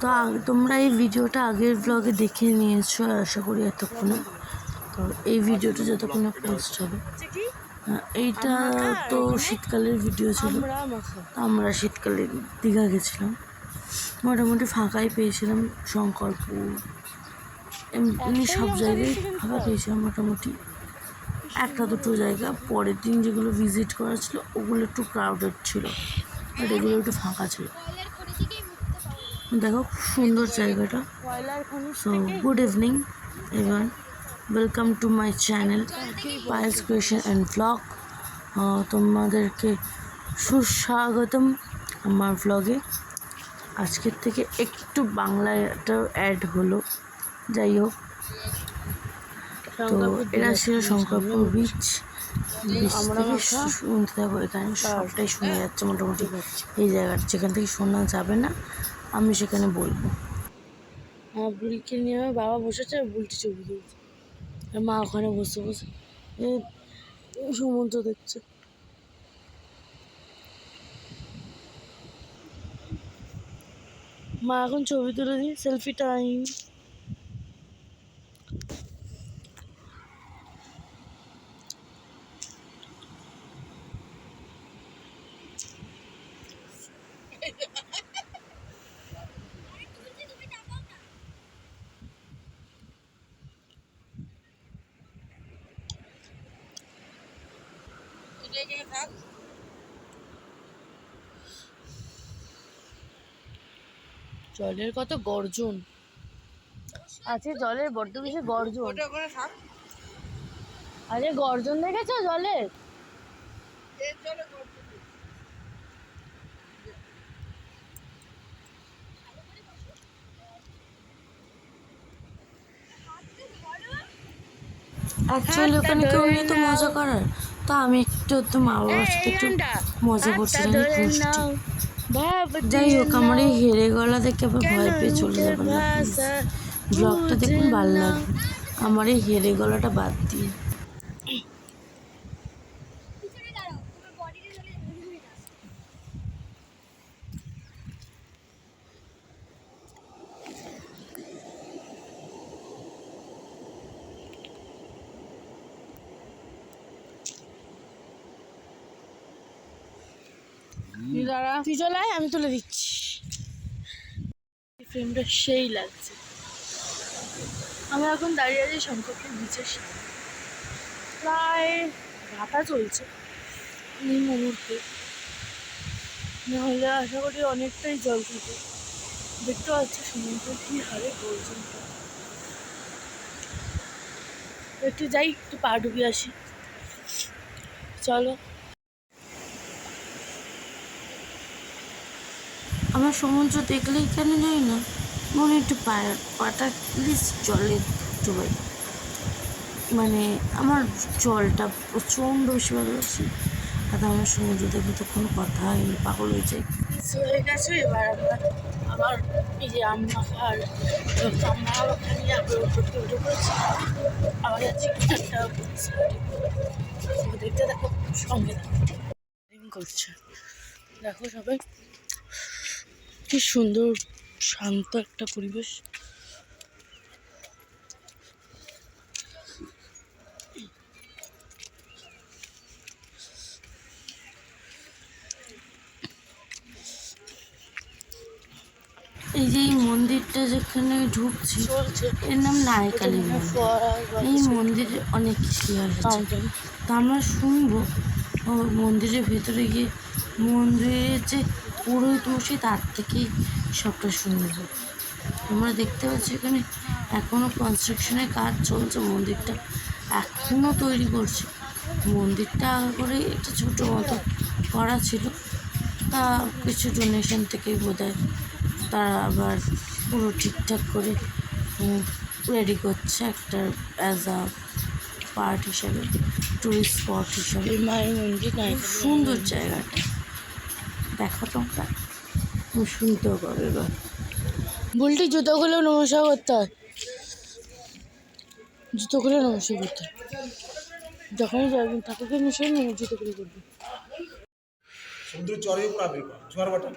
তো তোমরা এই ভিডিওটা আগের ব্লগে দেখে নিয়েছো আশা করি এতক্ষণে। তো এই ভিডিওটা যতক্ষণে পোস্ট হবে, এইটা তো শীতকালের ভিডিও ছিল। আমরা শীতকালে দীঘা গেছিলাম, মোটামুটি ফাঁকাই পেয়েছিলাম। শঙ্করপুর এমনি সব জায়গায় ফাঁকা পেয়েছিলাম মোটামুটি। একটা দুটো জায়গা পরের দিন যেগুলো ভিজিট করা ছিল ওগুলো একটু ক্রাউডেড ছিল, বাট এগুলো একটু ফাঁকা ছিল। দেখো খুব সুন্দর জায়গাটা। So good evening everyone, welcome to my channel Payel's creation and blog. তোমাদেরকে সুস্বাগতম আমার ব্লগে। আজকের থেকে একটু বাংলাটাও অ্যাড হলো, যাই হোক। তো এরা ছিল শঙ্করপুর বিচ। বিচ থেকে শুনতে থাকো, এখানে সবটাই শোনা যাচ্ছে মোটামুটি। এই জায়গাটা যেখান থেকে শোনা যাবে না আমি সেখানে বলবো। আমার বুড়িকে নিয়ে আমার বাবা বসেছে, বুলটি ছবি তুলছে, আর মা ওখানে বসে বসে সমুদ্র দেখছে। মা এখন ছবি তুলে দিই, সেলফি টাইম। জলের কত গর্জন আছে, জলের বড্ড বেশি গর্জন। আরে গর্জন দেখেছো জলের? অ্যাকচুয়ালি ওখানে কেউ নিয়ে তো মজা করার, তা আমি একটু মা বাবার সাথে একটু মজা করছিলাম। যাই হোক, আমার এই হেরে গলা দেখে আবার ভয় পেয়ে চলে যাবেন না, ব্লগটা দেখুন ভালো লাগবে। আমার এই হেরে গলাটা বাদ দিয়ে তুই চলে আয়, আমি তুলে দিচ্ছি। ফ্রেমটা সেই লাগছে। আমি এখন দাঁড়িয়ে আছি শঙ্করপুর বিচের সামনে। প্রায় ভাটা চলছে এই মুহূর্তে, নাহলে আশা করি অনেকটাই জল থাকে। দেখতে পাচ্ছি সমুদ্র কি হারে গর্জন। একটু যাই, একটু পা ডুবিয়ে আসি, চলো। আমার সমুদ্র দেখলেই কেন যাই না মনে একটু পাটা প্লিজ জলে ডুবাই। মানে আমার জলটা প্রচণ্ড বেশি ভালোবাসি, আর আমার সমুদ্র দেখে তো কোনো কথা হয়নি, পাগল হয়ে যায়। হয়ে গেছে এবার আমরা আবার এই যে আর আমরা ওখানে আবার উপরতে উঠে পড়েছি। আবার যাচ্ছি একটা দেখতে, দেখো সঙ্গে করছে। দেখো সবাই কি সুন্দর শান্ত একটা পরিবেশ। এই যে এই মন্দিরটা যেখানে ঢুকছি এর নাম নায়কালী মন্দির। এই মন্দিরে অনেক কিছু আছে, তা আমরা শুনবো মন্দিরের ভেতরে গিয়ে। মন্দিরের যে পুরোহিত মশাই তার থেকেই সবটা শুনব। আমরা দেখতে পাচ্ছি এখানে এখনও কনস্ট্রাকশনের কাজ চলছে, মন্দিরটা এখনও তৈরি করছে। মন্দিরটা আগে করে একটা ছোটো মতো করা ছিল, তা কিছু ডোনেশন থেকেই বোধহয় তারা আবার পুরো ঠিকঠাক করে রেডি করছে একটা অ্যাজ আ পার্ট হিসাবে, টুরিস্ট স্পট হিসাবে। মায়ের মন্দির সুন্দর জায়গাটা দেখো তোমরা, শুনতেও পাবে। এবার বলটি জুতোগুলো নমস্কার করতে হয়, জুতোগুলো নমস্কার করতে হয়, যখনই যাবেন ঠাকুরকে মিশিয়ে নিয়ে জুতোগুলো করবে। সমুদ্রের চরের উপর আবির্ভাব জোয়ার ভাটা,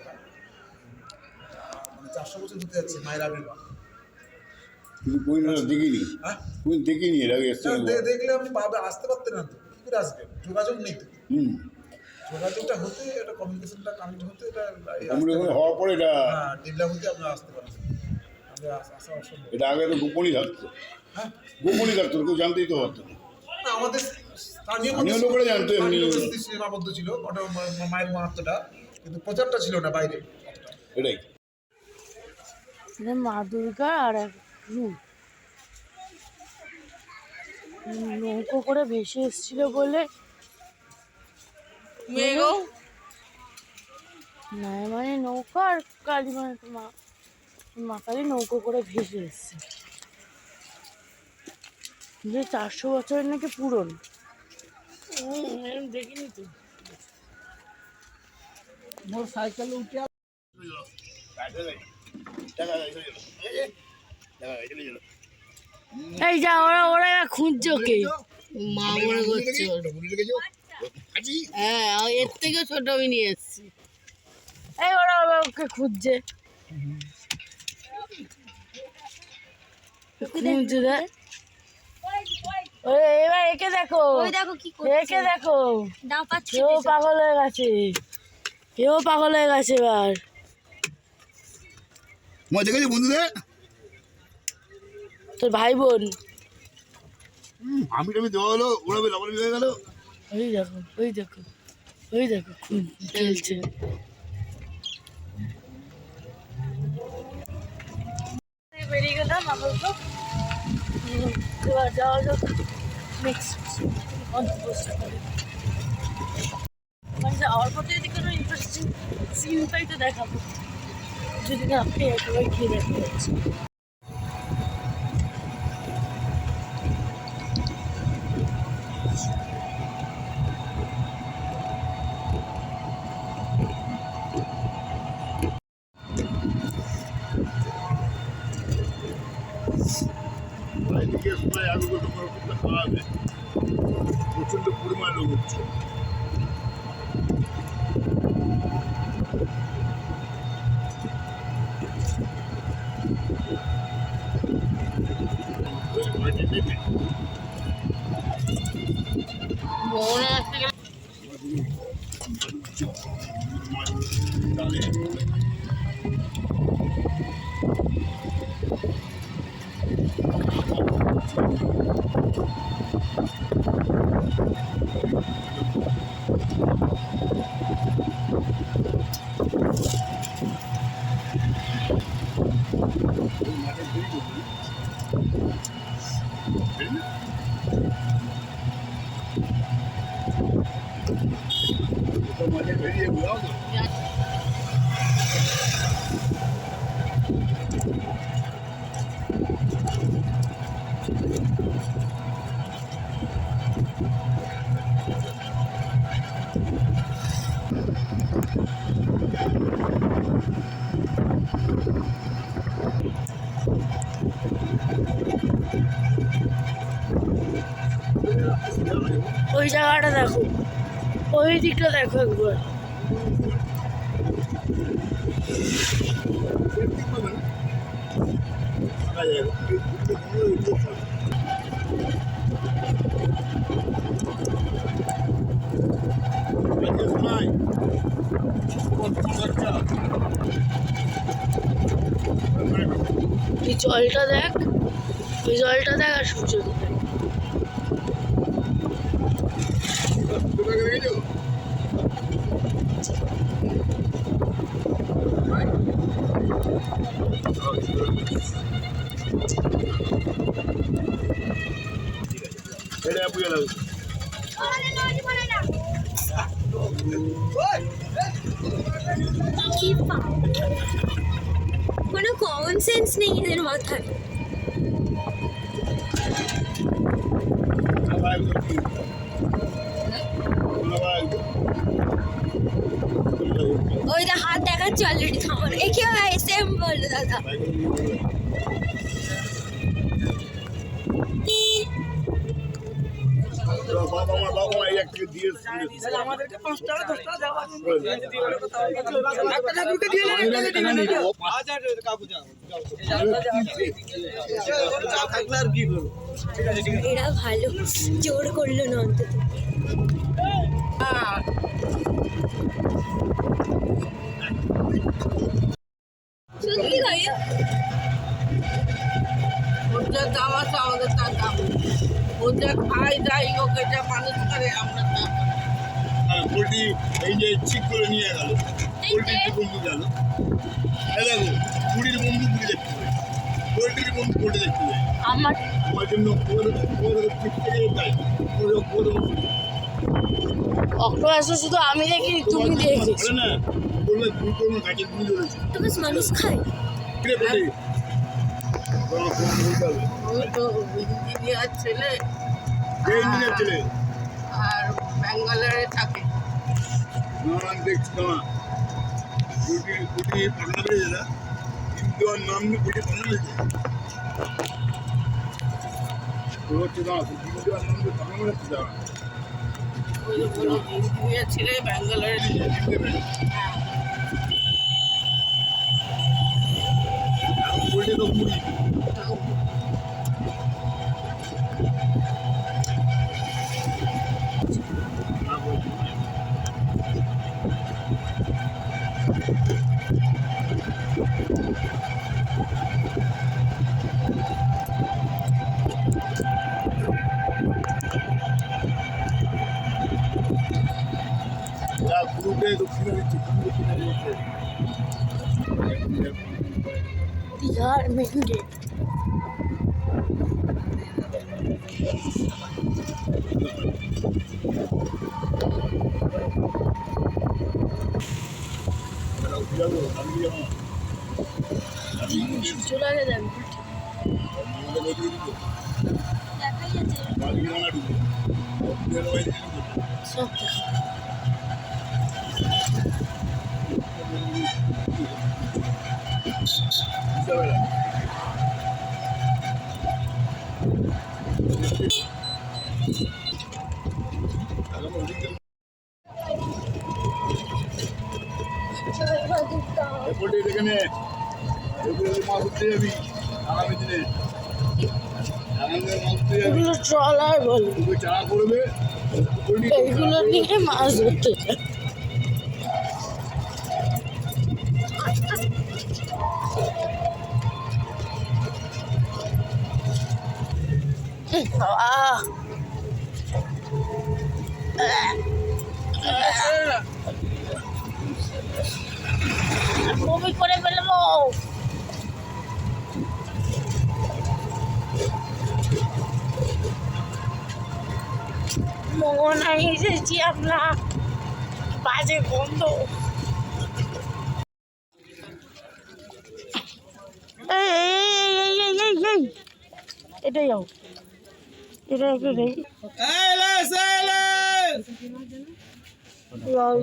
500 বছর হতে যাচ্ছে মায়ের আবির্ভাব। কিন্তু কোনদিন দেখিনি, হ্যাঁ কোনদিন দেখিনি এর আগে এসছে। দেখলে আপনি আসতে পারতেন না তো, কি করে আসবেন? যোগাযোগ নেই তো। যোগাযোগটা হতে, এটা কমিউনিকেশনটা কানেক্ট হতে, এটা হওয়ার পরে এটা ডেভেলপ হতে আপনারা আসতে পারেন। আমাদের আসা অসম্ভব। এটা আগে তো গোপনই থাকতো। হ্যাঁ গোপনই থাকতো, কেউ জানতেই তো পারতো না। আমাদের স্থানীয় লোকেরা জানতো এমনি। সীমাবদ্ধ ছিল ওটা মায়ের মাহাত্মটা, কিন্তু প্রচারটা ছিল না বাইরে। এটাই মা দুর্গা আর এক নৌকো করে ভেসে এসেছিল বলে না, মানে নৌকা আর কালী মানে মা কালী নৌকো করে ভেসে এসছে। যে 400 বছরের নাকি পুরন, দেখিনি তো। মোর সাইকেলে উঠে এই যা, ওরা খুঁজছে ওকে, মা মনে করছে। হ্যাঁ, এর থেকে ছোট আমি নিয়ে এসছি। এই ওরা ওকে খুঁজছে, খুঁজছে দেখ। এবার একে দেখো, একে দেখো, এও পাগল হয়ে গেছে, এও পাগল হয়ে গেছে এবার। মজা গেছে বন্ধুদের, তোর ভাই বোন আমি দেওয়া হলো, ওরা লাভালাভি হয়ে গেল। ওই দেখো, ওই দেখো, ওই দেখো খেলছে। বেরিয়ে গেলাম আপাতত, এবার যাওয়া যাক নেক্সট গন্তব্যস্থলে। মানে যাওয়ার পথে যদি কোনো ইন্টারেস্টিং সিন পাই তো দেখাবো, যদি না আপনি একেবারে খেয়ে দেখতে পাচ্ছি। প্রচন্ড পরিমাণ লোক হচ্ছে। ওই জায়গাটা দেখো, ওই দিকটা দেখো একবার। এই জলটা দেখ, ওই জলটা দেখ আর সূর্যটা দেখ। কোনো কমন সেন্স নেই এদের মাথায়। ওই দা হাত দেখাচ্ছে অলরেডি আমার, একে সেম বললো দাদা। বাবা মা এই এক থেকে দিয়ে আমাদেরকে 5 টাকা 10 টাকা দেওয়া এরা ভালো জোর করলো না অন্তত সত্যি ভাইয়া ওদের দাম আছে আমাদের তার দাম ওদের খাই যাই ওকে যা মানুষ করে আমরা তা পোলট্রি এই যে ঠিক করে নিয়ে গেল পোলট্রির বন্ধু গেল দেখো কুড়ির বন্ধু কুড়ি দেখতে পাই পোলট্রির বন্ধু পোলট্রি দেখতে পাই আমার জন্য ঠিক থেকে তাই অক্টোপাস শুধু আমি দেখি তুমি দেখিস না বললে দুটো গাছে দুই ধরেছে তবে মানুষ খায় কিরে পোলট্রি ওই তো ইঞ্জিনিয়ার ছেলে এই ইঞ্জিনিয়ার ছেলে আর ব্যাঙ্গালোরে থাকে না দেখছি না কুটি পাঠানো হয়েছে না কিন্তু আর নাম নিয়ে কুটি পাঠানো হয়েছে হচ্ছে না কিন্তু আর নাম নিয়ে পাঠানো হচ্ছে না ওই ইঞ্জিনিয়ার ছেলে ব্যাঙ্গালোরে কুটি তো কুড়ি গ্রুপে দক্ষিণে দিচ্ছে দীঘার মেন গেট চলে গেলেন সব এখানে মাছ উঠতে যাবি আগামী দিনে মাছ উঠতে যাবি এগুলো ট্রলার বলে চারা করবে এইগুলো নিয়ে মাছ ধরতে যায় বমি করে ফেলবো মোহনায় এসেছি আমরা বাজে গন্ধ এটাই যাও এটা একটু দেখি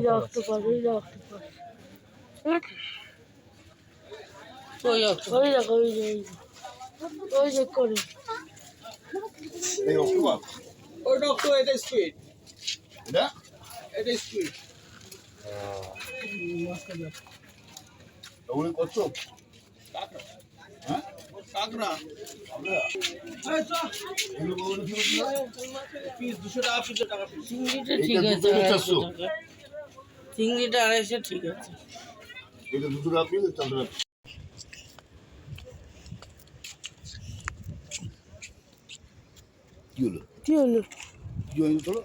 রক্ত পাস ওই দেখো ওই যে করে ওই ডক্টর এটা স্ট্রিট এটা এটা স্ট্রিট ওগুলো কত হ্যাঁ কাকড়া পিস 200 টাকা পিস টাকা পিস চিংড়িটা ঠিক আছে 400 চিংড়িটা 250 ঠিক আছে এটা 200 টাকা পিস 400 টাকা কি হলো কি হলো কি হলো তোর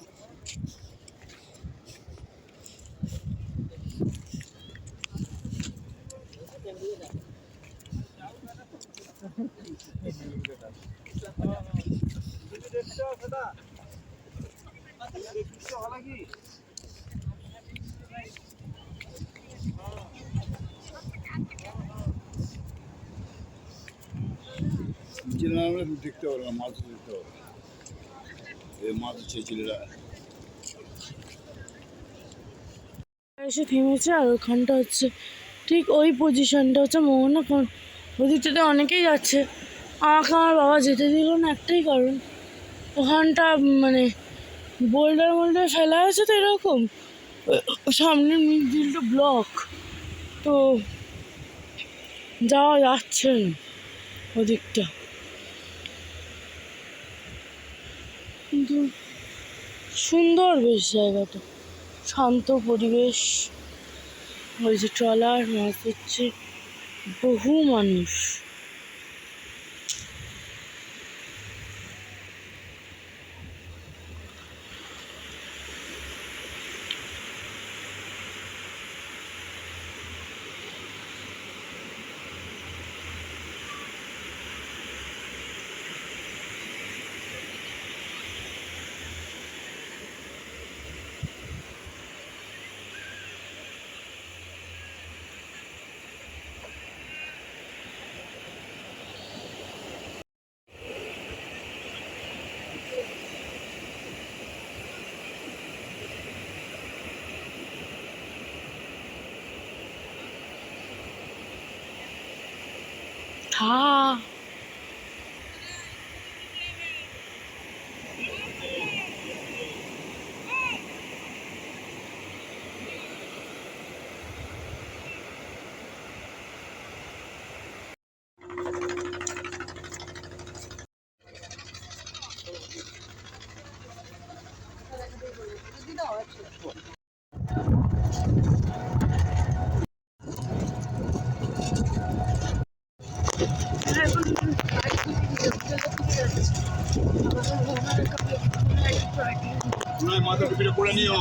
দেখতে পারো না মাছ দেখতে পারো এই মাছ হচ্ছে ছেলেরা এসে থেমেছে আর ওখানটা হচ্ছে ঠিক ওই পজিশনটা হচ্ছে মোহনা ওদিকটাতে অনেকেই যাচ্ছে আমাকে আমার বাবা যেতে দিল না একটাই কারণ ওখানটা মানে বোল্ডার ফেলা আছে তো এরকম, সামনের মিডিলটা ব্লক, তো যাওয়া যাচ্ছে না ওদিকটা। কিন্তু সুন্দর বেশ জায়গাটা, শান্ত পরিবেশ। ওই যে ট্রলার মাছ হচ্ছে, বহু মানুষ। হ্যাঁ, নয় মাথা টুপিটা পরে নিও।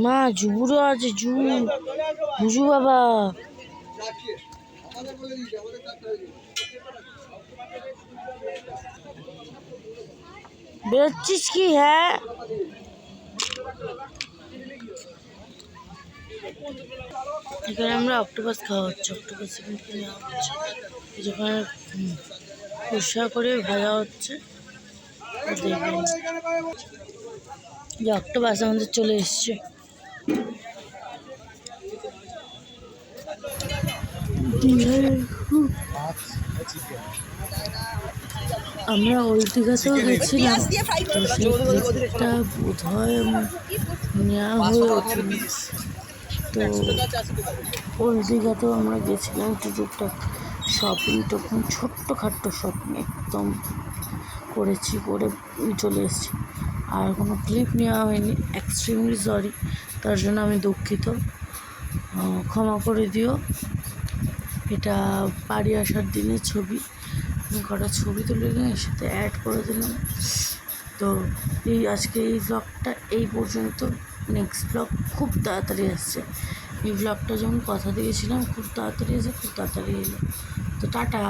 মা জুবুরও আছে, বুঝু বাবা। বেরোচ্ছিস কি? হ্যাঁ, এখানে আমরা অক্টোপাস খাওয়া হচ্ছে, অক্টোপাস কিন্তু নেওয়া হচ্ছে, যেখানে কষা করে ভাজা হচ্ছে। দেখবেন যে অক্টোপাস আমাদের চলে এসছে। আমরা ওল্ড দীঘাতেও গেছিলাম, তো সেই ক্লিপটা বোধ হয় নেওয়া হয়ে ওঠেনি। তো ওল্ড দীঘাতেও আমরা গেছিলাম, একটু টুকটাক শপিং টপিং, ছোট্টখাট্ট শপিং একদম করেছি, করে চলে এসেছি। আর কোনো ক্লিপ নেওয়া হয়নি, এক্সট্রিমলি সরি, তার জন্য আমি দুঃখিত, ক্ষমা করে দিও। এটা বাড়ি আসার দিনের ছবি, কটা ছবি তুলে নিয়ে এর সাথে অ্যাড করে দিলাম। তো আজকে এই ব্লগটা এই পর্যন্ত। নেক্সট ব্লগ খুব তাড়াতাড়ি আসছে। এই ব্লগটা যেমন কথা দিয়েছিলাম খুব তাড়াতাড়ি এসে খুব তাড়াতাড়ি এলো। তো টাটা।